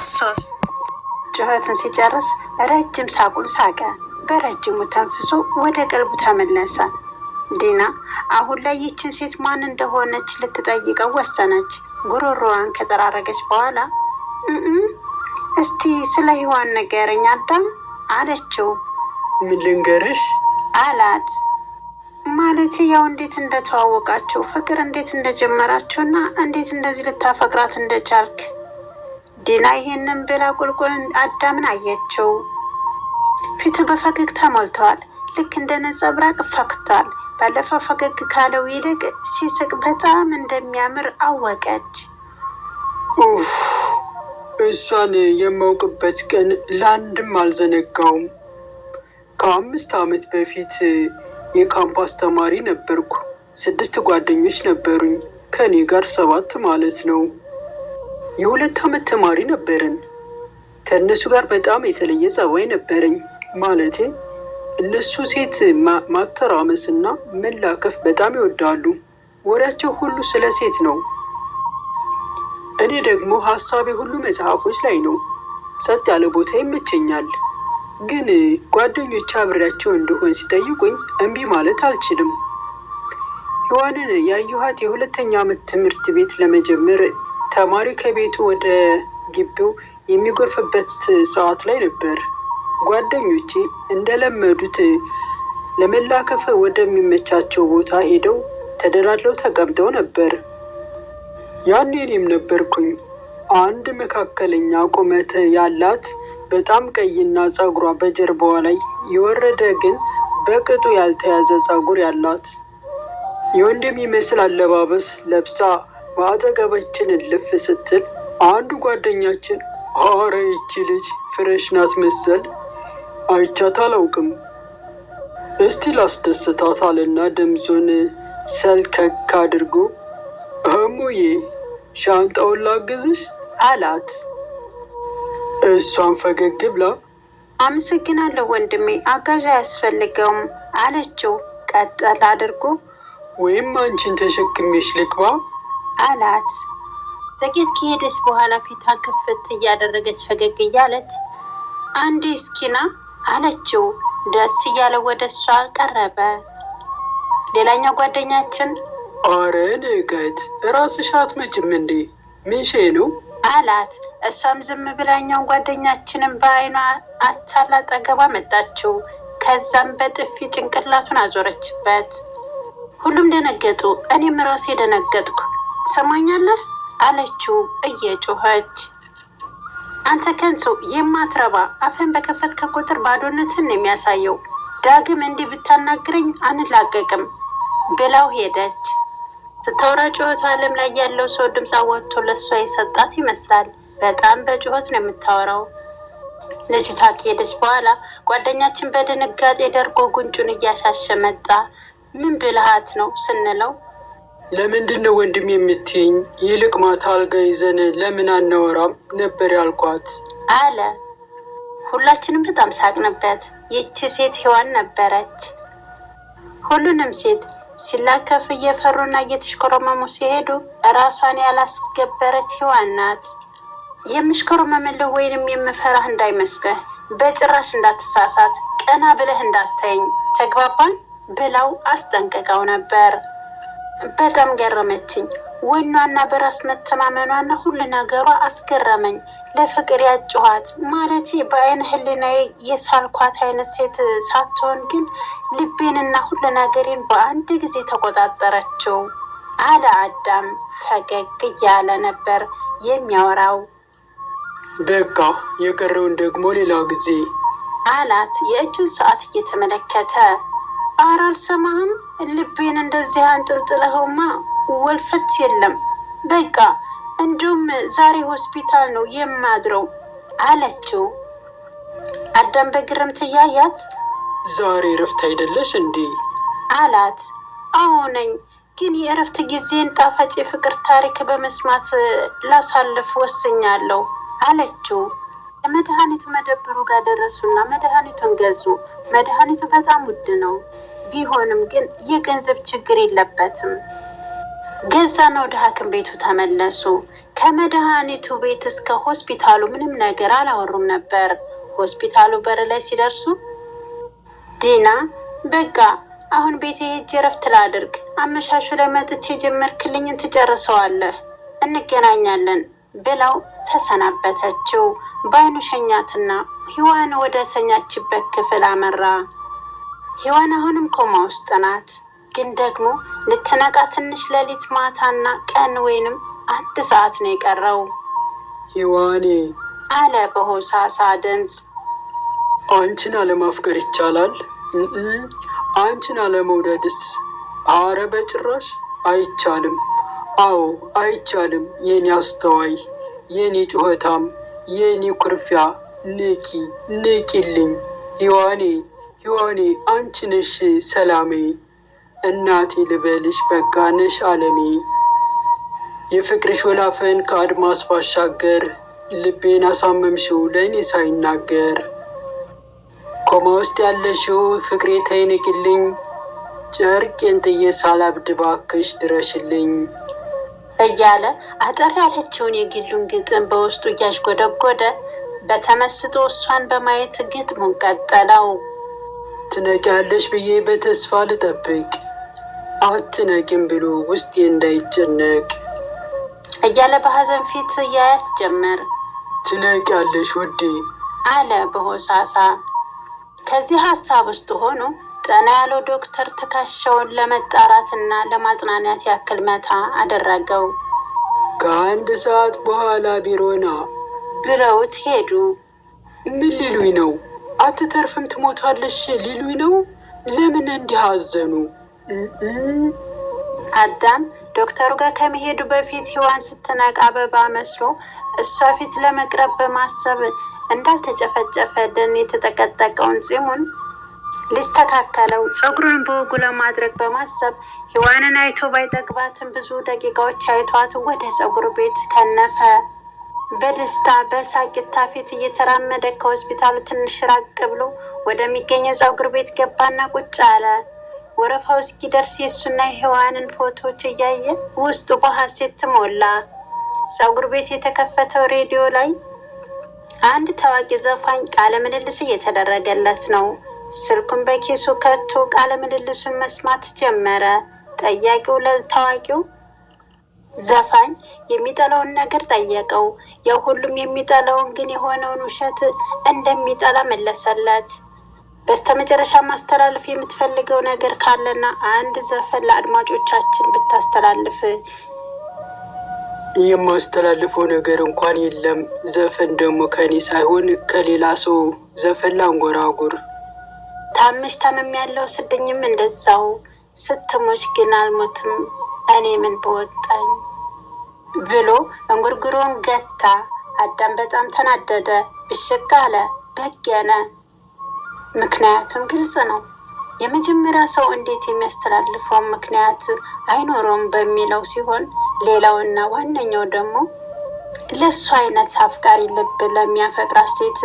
3 ጩኸቱን ሲጨርስ ረጅም ሳቁን ሳቀ። በረጅሙ ተንፍሶ ወደ ቀልቡ ተመለሰ። ዲና አሁን ላይ ይችን ሴት ማን እንደሆነች ልትጠይቀው ወሰነች። ጉሮሮዋን ከጠራረገች በኋላ እስቲ ስለ ሔዋን ንገረኝ አዳም አለችው። ምን ልንገርሽ አላት። ማለት ያው እንዴት እንደተዋወቃችሁ፣ ፍቅር እንዴት እንደጀመራችሁና እንዴት እንደዚህ ልታፈቅራት እንደቻልክ። ዲና ይህንን ብላ ቁልቁል አዳምን አየችው። ፊቱ በፈገግታ ሞልተዋል። ልክ እንደ ነጸብራቅ ፈክቷል። ባለፈው ፈገግ ካለው ይልቅ ሲስቅ በጣም እንደሚያምር አወቀች። እሷን የማውቅበት ቀን ለአንድም አልዘነጋውም። ከ5 ዓመት በፊት የካምፓስ ተማሪ ነበርኩ። 6 ጓደኞች ነበሩኝ፣ ከእኔ ጋር 7 ማለት ነው። የ2 ዓመት ተማሪ ነበርን። ከእነሱ ጋር በጣም የተለየ ጸባይ ነበረኝ። ማለቴ እነሱ ሴት ማተራመስና መላከፍ በጣም ይወዳሉ። ወሬያቸው ሁሉ ስለ ሴት ነው። እኔ ደግሞ ሀሳቤ ሁሉ መጽሐፎች ላይ ነው። ጸጥ ያለ ቦታ ይመቸኛል። ግን ጓደኞች አብሬያቸው እንደሆን ሲጠይቁኝ እምቢ ማለት አልችልም። ሔዋንን ያየኋት የ2ኛ ዓመት ትምህርት ቤት ለመጀመር ተማሪ ከቤቱ ወደ ግቢው የሚጎርፍበት ሰዓት ላይ ነበር። ጓደኞቼ እንደለመዱት ለመላከፍ ወደሚመቻቸው ቦታ ሄደው ተደላድለው ተቀምጠው ነበር። ያኔ እኔም ነበርኩኝ። አንድ መካከለኛ ቁመት ያላት በጣም ቀይና ጸጉሯ በጀርባዋ ላይ የወረደ ግን በቅጡ ያልተያዘ ጸጉር ያላት የወንድ የሚመስል አለባበስ ለብሳ በአጠገባችን እልፍ ስትል አንዱ ጓደኛችን አረ ይቺ ልጅ ፍሬሽ ናት መሰል፣ አይቻት አላውቅም፣ እስቲ ላስደስታት አለና ድምፁን ሰልከክ አድርጎ እሙዬ ሻንጣውን ላግዝሽ አላት። እሷን ፈገግ ብላ አመሰግናለሁ ወንድሜ፣ አጋዥ አያስፈልገውም አለችው። ቀጠል አድርጎ ወይም አንቺን ተሸክሜሽ ልግባ አላት። ጥቂት ከሄደች በኋላ ፊቷን ክፍት እያደረገች ፈገግ እያለች አንዴ እስኪና አለችው። ደስ እያለ ወደ እሷ ቀረበ። ሌላኛው ጓደኛችን አረ ንገት ራስሽ አትመጭም እንዴ? ምን ሼ ነው አላት። እሷም ዝም ብላኛው ጓደኛችንን በአይኗ አቻላ ጠገባ መጣችው። ከዛም በጥፊ ጭንቅላቱን አዞረችበት። ሁሉም ደነገጡ። እኔም ራሴ ደነገጥኩ። ትሰማኛለህ አለችው እየጮኸች። አንተ ከንቱ የማትረባ አፈን በከፈትከ ቁጥር ባዶነትን የሚያሳየው፣ ዳግም እንዲህ ብታናግረኝ አንላቀቅም ብላው ሄደች። ስታወራ ጩኸቱ ዓለም ላይ ያለው ሰው ድምፅ አወጥቶ ለእሷ የሰጣት ይመስላል። በጣም በጩኸት ነው የምታወራው። ልጅቷ ከሄደች በኋላ ጓደኛችን በድንጋጤ ደርጎ ጉንጩን እያሻሸ መጣ። ምን ብልሃት ነው ስንለው ለምንድን ነው ወንድም የምትይኝ? ይልቅ ማታ አልጋ ይዘን ለምን አናወራም ነበር ያልኳት አለ። ሁላችንም በጣም ሳቅንበት። ይቺ ሴት ሔዋን ነበረች። ሁሉንም ሴት ሲላከፍ እየፈሩና እየተሽኮረመሙ ሲሄዱ እራሷን ያላስገበረች ሔዋን ናት። የምሽኮረመምልህ ወይንም የምፈራህ እንዳይመስልህ፣ በጭራሽ እንዳትሳሳት፣ ቀና ብለህ እንዳታየኝ፣ ተግባባን ብላው አስጠንቅቀው ነበር። በጣም ገረመችኝ። ወኗና በራስ መተማመኗና ሁሉ ነገሯ አስገረመኝ። ለፍቅር ያጭኋት ማለቴ በአይነ ህሊናዬ የሳልኳት አይነት ሴት ሳትሆን ግን ልቤንና ሁሉ ነገሬን በአንድ ጊዜ ተቆጣጠረችው አለ አዳም። ፈገግ እያለ ነበር የሚያወራው። በቃ የቀረውን ደግሞ ሌላ ጊዜ አላት የእጁን ሰዓት እየተመለከተ። ኧረ አልሰማህም? ልቤን እንደዚህ አንጠልጥለኸውማ ወልፈት የለም። በቃ እንዲሁም ዛሬ ሆስፒታል ነው የማድረው አለችው። አዳም በግርምት እያያት ዛሬ እረፍት አይደለሽ እንዴ አላት። አዎ ነኝ፣ ግን የእረፍት ጊዜን ጣፋጭ የፍቅር ታሪክ በመስማት ላሳልፍ ወስኛለሁ አለችው። የመድኃኒቱ መደብሩ ጋር ደረሱና መድኃኒቱን ገዙ። መድኃኒቱ በጣም ውድ ነው፣ ቢሆንም ግን የገንዘብ ችግር የለበትም። ገዛና ወደ ሐኪም ቤቱ ተመለሱ። ከመድኃኒቱ ቤት እስከ ሆስፒታሉ ምንም ነገር አላወሩም ነበር። ሆስፒታሉ በር ላይ ሲደርሱ ዲና በቃ አሁን ቤቴ ሄጄ እረፍት ላድርግ፣ አመሻሹ ላይ መጥቼ የጀመርክልኝን ትጨርሰዋለህ፣ እንገናኛለን ብለው ተሰናበተችው። በአይኑ ሸኛትና ሔዋን ወደ ተኛችበት ክፍል አመራ። ሔዋን አሁንም ኮማ ውስጥ ናት። ግን ደግሞ ልትነቃ ትንሽ ሌሊት ማታና ቀን ወይንም 1 ሰዓት ነው የቀረው። ሔዋኔ አለ በሆሳሳ ድምፅ። አንቺን አለማፍቀር ይቻላል? አንቺን አለመውደድስ? አረ በጭራሽ አይቻልም። አዎ አይቻልም። የኔ አስተዋይ፣ የኔ ጩኸታም፣ የኔ ኩርፊያ፣ ንቂልኝ ሔዋኔ፣ ሔዋኔ አንቺ ነሽ ሰላሜ፣ እናቴ ልበልሽ በቃ ነሽ አለሜ። የፍቅርሽ ወላፈን ከአድማስ ባሻገር ልቤን አሳመምሽው ለእኔ ሳይናገር። ኮማ ውስጥ ያለሽው ፍቅሬ ተይ ንቂልኝ፣ ጨርቄን ጥዬ ሳላብድ እባክሽ ድረሽልኝ እያለ አጠር ያለችውን የግሉን ግጥም በውስጡ እያሽጎደጎደ በተመስጦ እሷን በማየት ግጥሙን ቀጠለው። ትነቂያለሽ ብዬ በተስፋ ልጠብቅ፣ አትነቂም ብሎ ውስጤ እንዳይጨነቅ እያለ በሐዘን ፊት እያያት ጀመር። ትነቂያለሽ ውዴ አለ በሆሳሳ። ከዚህ ሀሳብ ውስጥ ሆኖ ጠና ያለው ዶክተር ትከሻውን ለመጣራትና ለማጽናናት ያክል መታ አደረገው። ከ1 ሰዓት በኋላ ቢሮና ብለውት ሄዱ። ምን ሊሉኝ ነው? አትተርፍም ትሞታለሽ ሊሉኝ ነው? ለምን እንዲህ አዘኑ? አዳም ዶክተሩ ጋር ከመሄዱ በፊት ሔዋን ስትነቃ አበባ መስሎ እሷ ፊት ለመቅረብ በማሰብ እንዳልተጨፈጨፈ ደን የተጠቀጠቀውን ፂሙን ሊስተካከለው ፀጉሩን በወጉ ለማድረግ በማሰብ ሔዋንን አይቶ ባይጠግባትም ብዙ ደቂቃዎች አይቷት ወደ ፀጉር ቤት ከነፈ። በደስታ በሳቂታ ፊት እየተራመደ ከሆስፒታሉ ትንሽ ራቅ ብሎ ወደሚገኘው ፀጉር ቤት ገባና ቁጭ አለ። ወረፋው እስኪደርስ የእሱና የሔዋንን ፎቶዎች እያየ ውስጡ በሐሴት ተሞላ። ፀጉር ቤት የተከፈተው ሬዲዮ ላይ አንድ ታዋቂ ዘፋኝ ቃለ ምልልስ እየተደረገለት ነው። ስልኩን በኪሱ ከቶ ቃለ ምልልሱን መስማት ጀመረ። ጠያቂው ለታዋቂው ዘፋኝ የሚጠላውን ነገር ጠየቀው። የሁሉም የሚጠላውን ግን የሆነውን ውሸት እንደሚጠላ መለሰለት። በስተመጨረሻ ማስተላለፍ የምትፈልገው ነገር ካለና አንድ ዘፈን ለአድማጮቻችን ብታስተላልፍ? የማስተላልፈው ነገር እንኳን የለም። ዘፈን ደግሞ ከኔ ሳይሆን ከሌላ ሰው ዘፈን ላንጎራጉር። ታምሽ ታመም ያለው ስድኝም እንደዛው፣ ስትሞች ግን አልሞትም እኔ ምን በወጣኝ ብሎ እንጉርጉሮን ገታ። አዳም በጣም ተናደደ፣ ብሽቅ አለ፣ በገነ። ምክንያቱም ግልጽ ነው። የመጀመሪያ ሰው እንዴት የሚያስተላልፈው ምክንያት አይኖረውም በሚለው ሲሆን፣ ሌላውና ዋነኛው ደግሞ ለሱ አይነት አፍቃሪ ልብ ለሚያፈቅራት ሴት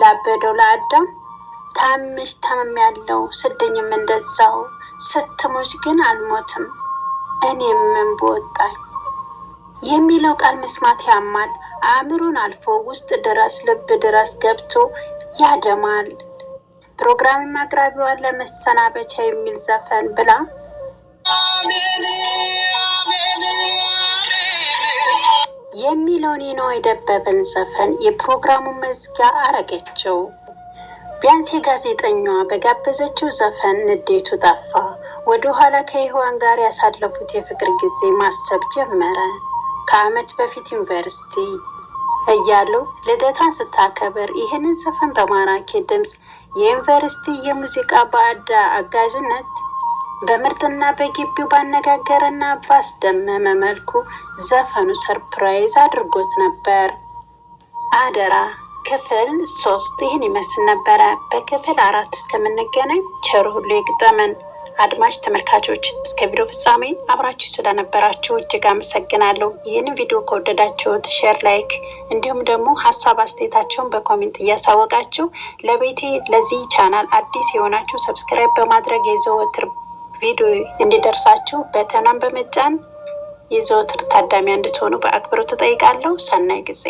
ላበደው ለአዳም ታምሽ ታመም ያለው ስድኝም እንደዛው፣ ስትሞች ግን አልሞትም እኔ ምን በወጣኝ የሚለው ቃል መስማት ያማል። አእምሮን አልፎ ውስጥ ድረስ ልብ ድረስ ገብቶ ያደማል። ፕሮግራም አቅራቢዋን ለመሰናበቻ የሚል ዘፈን ብላ የሚለውን የነዋይ ደበበን ዘፈን የፕሮግራሙ መዝጊያ አረገችው። ቢያንስ የጋዜጠኛዋ በጋበዘችው ዘፈን ንዴቱ ጠፋ። ወደ ኋላ ከሔዋን ጋር ያሳለፉት የፍቅር ጊዜ ማሰብ ጀመረ። ከዓመት በፊት ዩኒቨርሲቲ እያሉ ልደቷን ስታከብር ይህንን ዘፈን በማራኪ ድምፅ የዩኒቨርሲቲ የሙዚቃ ባዕድ አጋዥነት በምርጥና በግቢው ባነጋገረና ባስደመመ መልኩ ዘፈኑ ሰርፕራይዝ አድርጎት ነበር። አደራ ክፍል 3 ይህን ይመስል ነበረ። በክፍል 4 እስከምንገናኝ ቸር ሁሉ ይግጠመን። አድማጭ ተመልካቾች እስከ ቪዲዮ ፍጻሜ አብራችሁ ስለነበራችሁ እጅግ አመሰግናለሁ። ይህንን ቪዲዮ ከወደዳችሁት ሼር፣ ላይክ እንዲሁም ደግሞ ሀሳብ አስተያየታቸውን በኮሜንት እያሳወቃችሁ ለቤቴ ለዚህ ቻናል አዲስ የሆናችሁ ሰብስክራይብ በማድረግ የዘወትር ቪዲዮ እንዲደርሳችሁ በተናም በመጫን የዘወትር ታዳሚ እንድትሆኑ በአክብሮት እጠይቃለሁ። ሰናይ ጊዜ